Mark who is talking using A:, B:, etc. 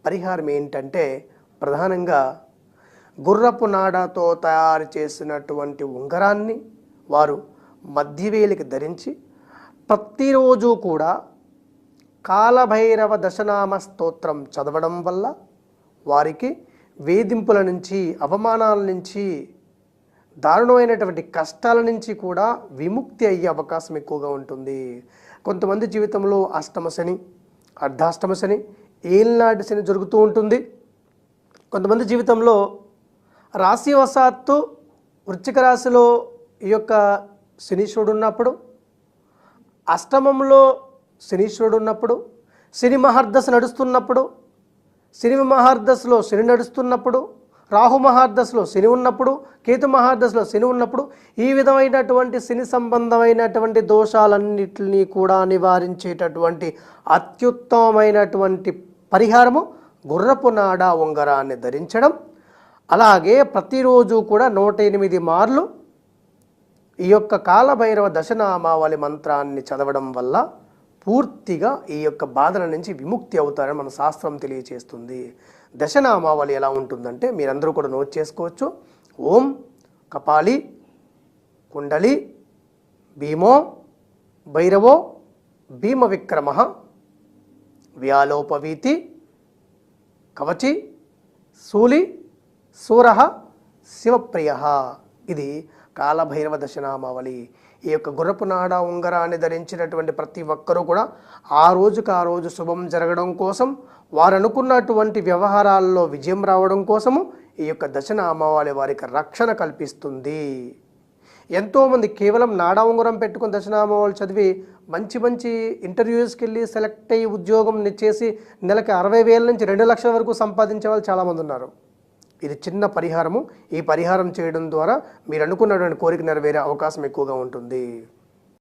A: పరిహారం ఏంటంటే ప్రధానంగా గుర్రపు నాడతో తయారు చేసినటువంటి ఉంగరాన్ని వారు మధ్యవేలికి ధరించి ప్రతిరోజు కూడా కాలభైరవ దశనామ స్తోత్రం చదవడం వల్ల వారికి వేధింపుల నుంచి, అవమానాల నుంచి, దారుణమైనటువంటి కష్టాల నుంచి కూడా విముక్తి అయ్యే అవకాశం ఎక్కువగా ఉంటుంది. కొంతమంది జీవితంలో అష్టమ శని, అర్ధాష్టమ శని, ఏలినాటి శని జరుగుతూ ఉంటుంది. కొంతమంది జీవితంలో రాశివశాత్తు వృశ్చిక రాశిలో ఈ యొక్క శనీశ్వరుడు ఉన్నప్పుడు, అష్టమంలో శనీశ్వరుడు ఉన్నప్పుడు, శని మహర్దశ నడుస్తున్నప్పుడు, శని మహర్దశలో శని నడుస్తున్నప్పుడు, రాహు మహర్దశలో శని ఉన్నప్పుడు, కేతు మహర్దశలో శని ఉన్నప్పుడు ఈ విధమైనటువంటి శని సంబంధమైనటువంటి దోషాలన్నింటినీ కూడా నివారించేటటువంటి అత్యుత్తమమైనటువంటి పరిహారము గుర్రపు నాడ ఉంగరాన్ని ధరించడం. అలాగే ప్రతిరోజు కూడా 108 మార్లు ఈ యొక్క కాలభైరవ దశనామావళి మంత్రాన్ని చదవడం వల్ల పూర్తిగా ఈ యొక్క బాధల నుంచి విముక్తి అవుతారని మన శాస్త్రం తెలియచేస్తుంది. దశనామావళి ఎలా ఉంటుందంటే మీరందరూ కూడా నోట్ చేసుకోవచ్చు. ఓం కపాలి, కుండలి, భీమో, భైరవో, భీమ విక్రమ, వ్యాలోపవీతి, కవచి, శూలి, సూర, శివప్రియ. ఇది కాలభైరవ దశనామావళి. ఈ యొక్క గుర్రపు నాడ ఉంగరాన్ని ధరించినటువంటి ప్రతి ఒక్కరూ కూడా ఆ రోజు శుభం జరగడం కోసం, వారు అనుకున్నటువంటి వ్యవహారాల్లో విజయం రావడం కోసము ఈ యొక్క దశనామావళి వారికి రక్షణ కల్పిస్తుంది. ఎంతోమంది కేవలం నాడా ఉంగరం పెట్టుకుని దశనామావళి చదివి మంచి ఇంటర్వ్యూస్కి వెళ్ళి సెలెక్ట్ అయ్యి ఉద్యోగం చేసి నెలకి 60,000 నుంచి 2 లక్షల వరకు సంపాదించే వాళ్ళు చాలామంది ఉన్నారు. ఇది చిన్న పరిహారము. ఈ పరిహారం చేయడం ద్వారా మీరు అనుకున్నటువంటి కోరిక నెరవేరే అవకాశం ఎక్కువగా ఉంటుంది.